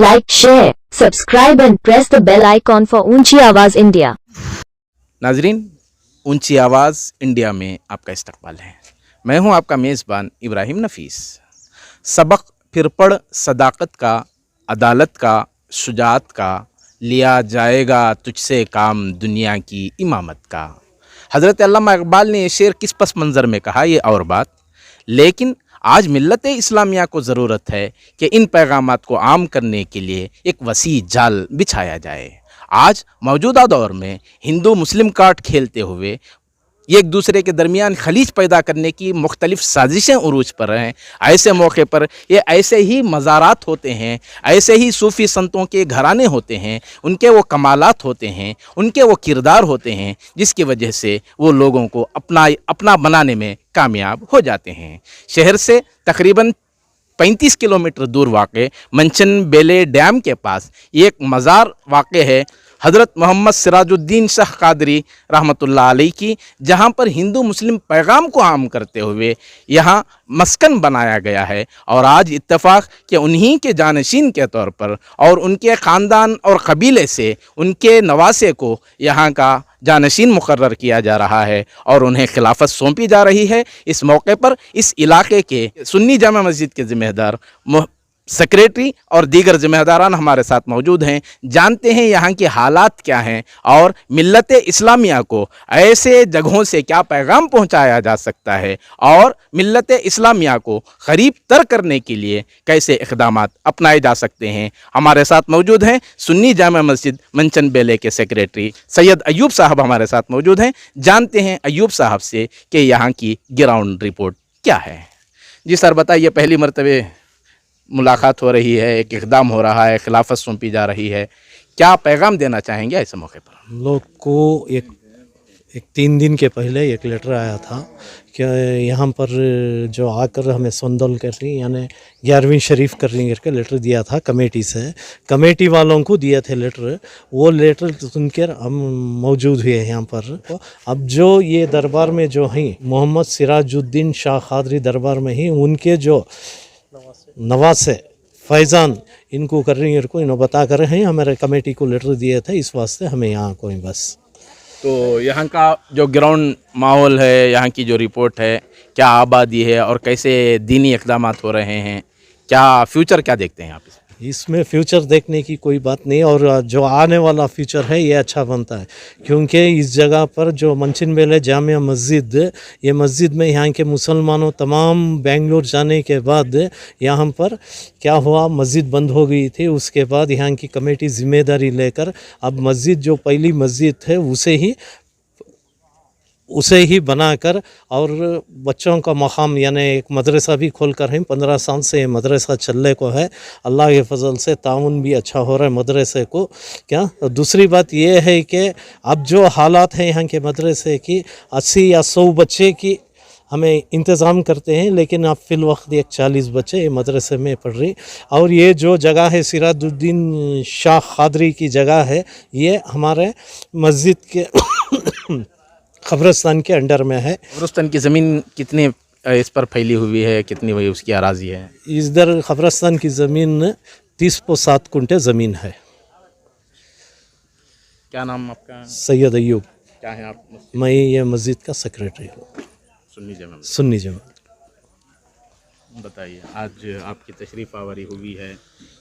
like, share, subscribe and press the bell icon for ऊंची आवाज India. नाजरीन, ऊंची आवाज़ इंडिया में आपका इस्तकबाल है। मैं हूं आपका मेज़बान इब्राहिम नफीस। सबक फिर पढ़ सदाकत का, अदालत का, शुजाअत का, लिया जाएगा तुझसे काम दुनिया की इमामत का। हज़रत अल्लामा इकबाल ने ये शेर किस पस मंज़र में कहा, ये और बात, लेकिन आज मिल्लत इस्लामिया को ज़रूरत है कि इन पैगामात को आम करने के लिए एक वसी जाल बिछाया जाए। आज मौजूदा दौर में हिंदू मुस्लिम कार्ड खेलते हुए एक दूसरे के दरमियान खलीज पैदा करने की मुख्तलिफ़ साजिशें उरूज पर हैं। ऐसे मौके पर ये ऐसे ही मज़ारात होते हैं, ऐसे ही सूफ़ी संतों के घराने होते हैं, उनके वो कमालात होते हैं, उनके वो किरदार होते हैं जिसकी वजह से वो लोगों को अपना बनाने में कामयाब हो जाते हैं। शहर से तकरीबन 35 किलोमीटर दूर वाक़े मंचन बेले डैम के पास एक मज़ार वाक़े है हज़रत मोहम्मद सिराजुद्दीन शाह कादरी रहमतुल्लाह अलैह की, जहाँ पर हिंदू मुस्लिम पैगाम को आम करते हुए यहाँ मस्कन बनाया गया है। और आज इत्तेफाक कि उन्हीं के जानशीन के तौर पर और उनके ख़ानदान और कबीले से उनके नवासे को यहाँ का जानशीन मुकर्रर किया जा रहा है और उन्हें खिलाफत सौंपी जा रही है। इस मौके पर इस इलाके के सुन्नी जामा मस्जिद के ज़िम्मेदार सेक्रेटरी और दीगर ज़िम्मेदारान हमारे साथ मौजूद हैं। जानते हैं यहाँ के हालात क्या हैं और मिल्लत इस्लामिया को ऐसे जगहों से क्या पैगाम पहुँचाया जा सकता है और मिल्लत इस्लामिया को करीब तर करने के लिए कैसे इक़दामात अपनाए जा सकते हैं। हमारे साथ मौजूद हैं सुन्नी जामा मस्जिद मंचन बेले के सेक्रेटरी सैयद अयूब साहब हमारे साथ मौजूद हैं। जानते हैं अयूब साहब से कि यहाँ की ग्राउंड रिपोर्ट क्या है। जी सर बताइए, पहली मरतबे मुलाकात हो रही है, एक इक़दाम हो रहा है, खिलाफत सौंपी जा रही है, क्या पैगाम देना चाहेंगे ऐसे मौके पर? हम लोग को एक 3 दिन के पहले एक लेटर आया था कि यहाँ पर जो आकर हमें संदल कर रही यानी 11वीं शरीफ कर रही करके लेटर दिया था कमेटी से। कमेटी वालों को दिए थे लेटर, वो लेटर सुनकर हम मौजूद हुए यहाँ पर। अब जो ये दरबार में जो हैं मोहम्मद सिराजुद्दीन शाह कादरी दरबार में ही उनके जो नवासे फैज़ान इनको कर रही को इन्हों बता कर हैं, हमारे कमेटी को लेटर दिए थे, इस वास्ते हमें यहाँ कोई बस। तो यहाँ का जो ग्राउंड माहौल है, यहाँ की जो रिपोर्ट है, क्या आबादी है और कैसे दीनी इक़दामात हो रहे हैं, क्या फ्यूचर क्या देखते हैं आप इसमें फ्यूचर देखने की कोई बात नहीं और जो आने वाला फ्यूचर है ये अच्छा बनता है, क्योंकि इस जगह पर जो मंचन बेले जामिया मस्जिद, ये मस्जिद में यहाँ के मुसलमानों तमाम बेंगलोर जाने के बाद यहाँ पर क्या हुआ, मस्जिद बंद हो गई थी। उसके बाद यहाँ की कमेटी ज़िम्मेदारी लेकर अब मस्जिद जो पहली मस्जिद है उसे ही बनाकर और बच्चों का मकाम यानी एक मदरसा भी खोल कर हैं। 15 साल से मदरसा चलने को है, अल्लाह के फजल से ताउन भी अच्छा हो रहा है मदरसे को। क्या दूसरी बात यह है कि अब जो हालात हैं यहाँ के मदरसे की 80 या 100 बच्चे की हमें इंतज़ाम करते हैं, लेकिन अब फ़िल वक्त एक 40 बच्चे मदरसे में पढ़ रही। और ये जो जगह है सिराजुद्दीन शाह कादरी की जगह है, ये हमारे मस्जिद के कब्रिस्तान के अंडर में है। कब्रिस्तान की ज़मीन कितने इस पर फैली हुई है, कितनी वही उसकी अराजी है? इधर कब्रिस्तान की ज़मीन 30.7 कुंटे ज़मीन है। क्या नाम आपका? सैयद अयूब। क्या है आप? मैं ये मस्जिद का सेक्रेटरी हूँ, सुन्नी जमा। बताइए, आज आपकी तशरीफ़ आवरी हुई है,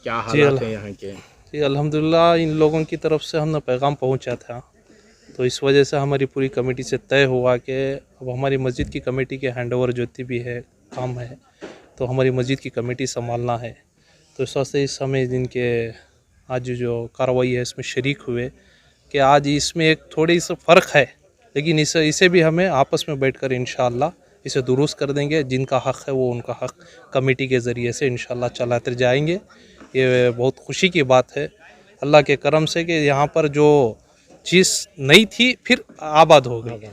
क्या हालात हैं यहाँ के? जी अल्हम्दुलिल्लाह, इन लोगों की तरफ से हमने पैगाम पहुँचा था, तो इस वजह से हमारी पूरी कमेटी से तय हुआ कि अब हमारी मस्जिद की कमेटी के हैंडओवर जो भी है काम है, तो हमारी मस्जिद की कमेटी संभालना है। तो इस वास्ते इस समय दिन के आज जो कार्रवाई है इसमें शरीक हुए कि आज इसमें एक थोड़ी सा फ़र्क है, लेकिन इसे भी हमें आपस में बैठकर इंशाअल्लाह इसे दुरुस्त कर देंगे। जिनका हक़ है वो उनका हक़ कमेटी के ज़रिए से इंशाअल्लाह चलाते जाएंगे। ये बहुत खुशी की बात है अल्लाह के करम से कि यहाँ पर जो चीज़ नहीं थी फिर आबाद हो गई।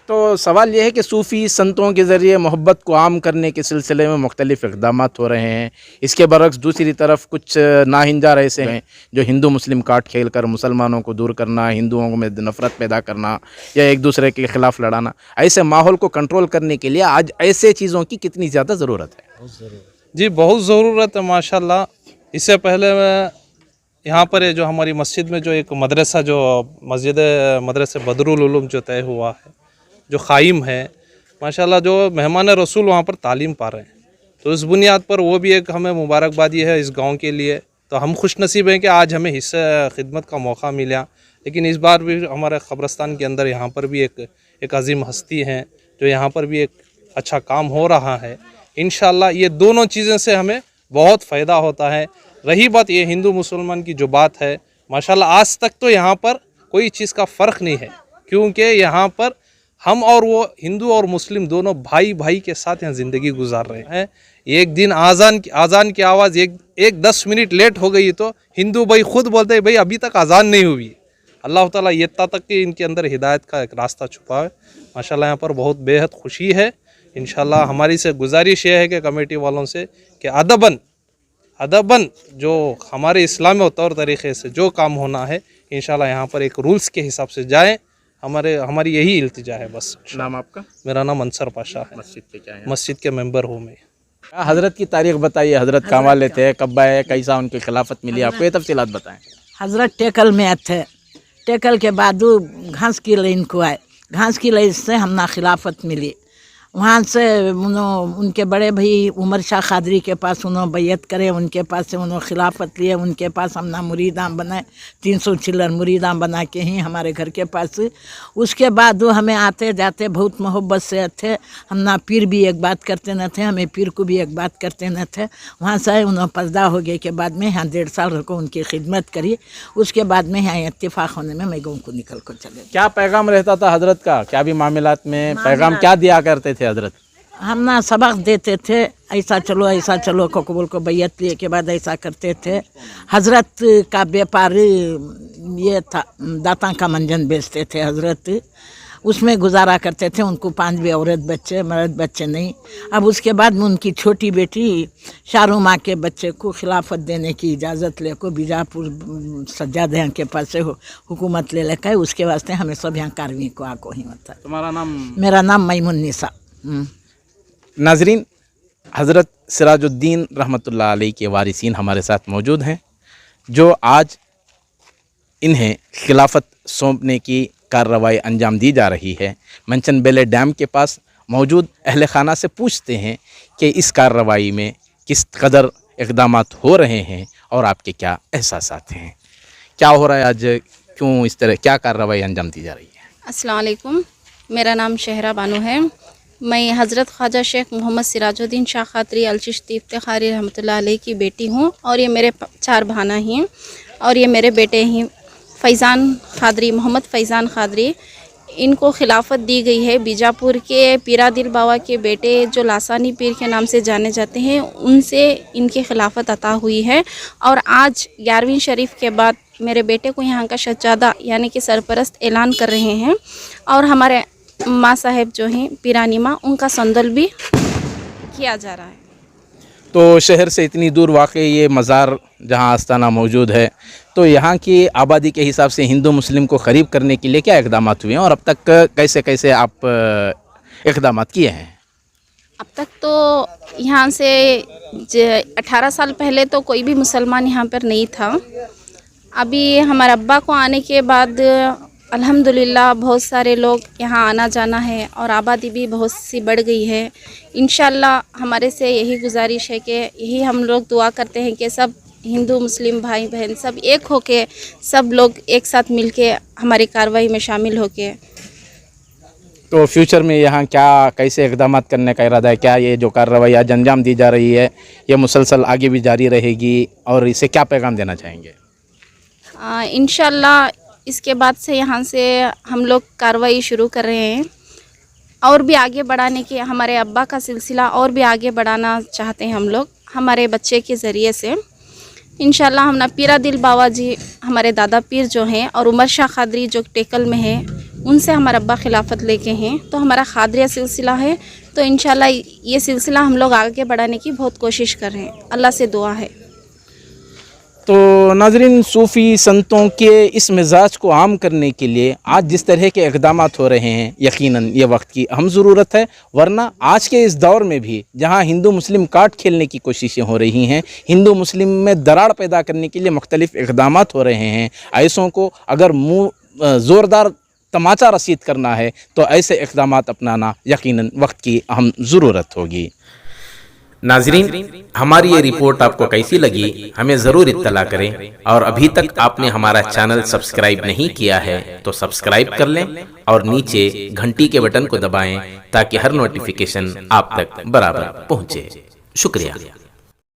तो सवाल यह है कि सूफ़ी संतों के ज़रिए मोहब्बत को आम करने के सिलसिले में मुख्तलिफ़ इक़दामात हो रहे हैं, इसके बरक्स दूसरी तरफ कुछ नाहिंजार ऐसे हैं जो हिंदू मुस्लिम काट खेल कर मुसलमानों को दूर करना, हिंदुओं में नफ़रत पैदा करना या एक दूसरे के ख़िलाफ़ लड़ाना। ऐसे माहौल को कंट्रोल करने के लिए आज ऐसे चीज़ों की कितनी ज़्यादा ज़रूरत है? जी बहुत ज़रूरत है माशाल्लाह। اس سے پہلے یہاں پر جو ہماری مسجد میں جو ایک مدرسہ جو مدرسہ بدرالعلوم جو طے ہوا ہے جو قائم ہے ماشاءاللہ جو مہمان رسول وہاں پر تعلیم پا رہے ہیں تو اس بنیاد پر وہ بھی ایک ہمیں مبارکبادی ہے اس گاؤں کے لیے تو ہم خوش نصیب ہیں کہ آج ہمیں حصہ خدمت کا موقع ملا لیکن اس بار بھی ہمارے قبرستان کے اندر یہاں پر بھی ایک عظیم ہستی ہیں جو یہاں پر بھی ایک اچھا کام ہو رہا ہے انشاءاللہ یہ دونوں چیزیں سے ہمیں بہت فائدہ ہوتا ہے رہی بات یہ ہندو مسلمان کی جو بات ہے ماشاءاللہ آج تک تو یہاں پر کوئی چیز کا فرق نہیں ہے کیونکہ یہاں پر ہم اور وہ ہندو اور مسلم دونوں بھائی کے ساتھ یہاں زندگی گزار رہے ہیں ایک دن اذان کی آواز ایک 10 منٹ لیٹ ہو گئی تو ہندو بھائی خود بولتے ہیں بھائی ابھی تک اذان نہیں ہوئی اللہ تعالیٰ یہ تک کہ ان کے اندر ہدایت کا ایک راستہ چھپا ہے ماشاءاللہ یہاں پر بہت بے حد خوشی ہے انشاءاللہ ہماری سے گزارش یہ ہے کہ کمیٹی والوں سے کہ ادباً جو ہمارے اسلام و طور طریقے سے جو کام ہونا ہے انشاءاللہ یہاں پر ایک رولز کے حساب سے جائیں ہماری یہی التجا ہے بس نام آپ کا؟ میرا نام انصر پاشا ہے مسجد کے کیا ہے؟ مسجد کے ممبر ہوں میں حضرت کی تاریخ بتائیے حضرت کہاں والے تھے کب آئے کیسا ان کی خلافت ملی آپ کو یہ تفصیلات بتائیں حضرت ٹیکل میں تھے ٹیکل کے بعد گھاس کی لائن کو آئے گھاس کی لائن سے ہم نا خلافت ملی وہاں سے ان کے بڑے بھائی عمر شاہ قادری کے پاس انہوں بیعت کرے ان کے پاس سے انہوں خلافت لیے ان کے پاس ہم نا مریداں بنائے 300 چلر مریداں بنا کے ہی ہمارے گھر کے پاس اس کے بعد وہ ہمیں آتے جاتے بہت محبت سے تھے ہم نا پیر بھی ایک بات کرتے نہ تھے ہمیں پیر کو بھی ایک بات کرتے نہ تھے وہاں سے انہوں پردہ ہو گئے کے بعد میں یہاں 1.5 سال رکو ان کی خدمت کری اس کے بعد میں یہاں اتفاق ہونے میں گاؤں کو نکل کر چلے کیا پیغام رہتا تھا حضرت کا کیا بھی معاملات میں پیغام کیا دیا کرتے تھے حضرت ہم نا سبق دیتے تھے ایسا چلو قبول کو بیعت لیے کے بعد ایسا کرتے تھے حضرت کا بیپار یہ تھا داتاں کا منجن بیچتے تھے حضرت اس میں گزارا کرتے تھے ان کو 5 بھی عورت بچے مرد بچے نہیں اب اس کے بعد میں ان کی چھوٹی بیٹی شارو ماں کے بچے کو خلافت دینے کی اجازت لے کو بیجاپور سجاد یہاں کے پاس سے حکومت لے کے اس کے واسطے ہمیں سب یہاں کارویں کو آکو ہی ہوتا ہے تمہارا نام میرا نام میمون نساء ناظرین حضرت سراج الدین رحمۃ اللہ علیہ کے وارثین ہمارے ساتھ موجود ہیں جو آج انہیں خلافت سونپنے کی کارروائی انجام دی جا رہی ہے منچن بیلے ڈیم کے پاس موجود اہل خانہ سے پوچھتے ہیں کہ اس کارروائی میں کس قدر اقدامات ہو رہے ہیں اور آپ کے کیا احساسات ہیں کیا ہو رہا ہے آج کیوں اس طرح کیا کارروائی انجام دی جا رہی ہے السلام علیکم میرا نام شہرہ بانو ہے میں حضرت خواجہ شیخ محمد سراج الدین شاہ قادری الچشتی افتخاری رحمۃ اللہ علیہ کی بیٹی ہوں اور یہ میرے 4 بھانا ہیں اور یہ میرے بیٹے ہیں فیضان قادری محمد فیضان قادری ان کو خلافت دی گئی ہے بیجاپور کے پیرا دل بابا کے بیٹے جو لاسانی پیر کے نام سے جانے جاتے ہیں ان سے ان کی خلافت عطا ہوئی ہے اور آج 11ویں شریف کے بعد میرے بیٹے کو یہاں کا شہزادہ یعنی کہ سرپرست اعلان کر رہے ہیں اور ہمارے ماں صاحب جو ہیں پیرانی ماں ان کا سندل بھی کیا جا رہا ہے تو شہر سے اتنی دور واقع یہ مزار جہاں آستانہ موجود ہے تو یہاں کی آبادی کے حساب سے ہندو مسلم کو قریب کرنے کے لیے کیا اقدامات ہوئے ہیں اور اب تک کیسے آپ اقدامات کیے ہیں اب تک تو یہاں سے 18 سال پہلے تو کوئی بھی مسلمان یہاں پر نہیں تھا ابھی ہمارے ابا کو آنے کے بعد الحمدللہ بہت سارے لوگ یہاں آنا جانا ہے اور آبادی بھی بہت سی بڑھ گئی ہے انشاءاللہ ہمارے سے یہی گزارش ہے کہ یہی ہم لوگ دعا کرتے ہیں کہ سب ہندو مسلم بھائی بہن سب ایک ہو کے سب لوگ ایک ساتھ مل کے ہماری کارروائی میں شامل ہو کے تو فیوچر میں یہاں کیا کیسے اقدامات کرنے کا ارادہ ہے کیا یہ جو کارروائی آج انجام دی جا رہی ہے یہ مسلسل آگے بھی جاری رہے گی اور اسے کیا پیغام دینا چاہیں گے انشاءاللہ اس کے بعد سے یہاں سے ہم لوگ کارروائی شروع کر رہے ہیں اور بھی آگے بڑھانے کے ہمارے ابا کا سلسلہ اور بھی آگے بڑھانا چاہتے ہیں ہم لوگ ہمارے بچے کے ذریعے سے انشاءاللہ ہم نا پیرا دل بابا جی ہمارے دادا پیر جو ہیں اور عمر شاہ قادری جو ٹیکل میں ہیں ان سے ہمارا ابا خلافت لے کے ہیں تو ہمارا قادریہ سلسلہ ہے تو انشاءاللہ یہ سلسلہ ہم لوگ آگے بڑھانے کی بہت کوشش کر رہے ہیں اللہ سے دعا ہے तो नाजरीन, सूफ़ी संतों के इस मिजाज को आम करने के लिए आज जिस तरह के इक़दाम हो रहे हैं, यकीनन ये वक्त की अहम ज़रूरत है। वरना आज के इस दौर में भी जहां हिंदू मुस्लिम काट खेलने की कोशिशें हो रही हैं, हिंदू मुस्लिम में दरार पैदा करने के लिए मुख्तलिफ़ इक़दाम हो रहे हैं, ऐसों को अगर ज़ोरदार तमाचा रसीद करना है तो ऐसे इक़दाम अपनाना यकीनन वक्त की अहम ज़रूरत होगी। नाजरीन, हमारी ये रिपोर्ट आपको कैसी लगी हमें ज़रूर इत्तला करें, और अभी तक आपने हमारा चैनल सब्सक्राइब नहीं किया है तो सब्सक्राइब कर लें और नीचे घंटी के बटन को दबाएं ताकि हर नोटिफिकेशन आप तक बराबर पहुंचे। शुक्रिया।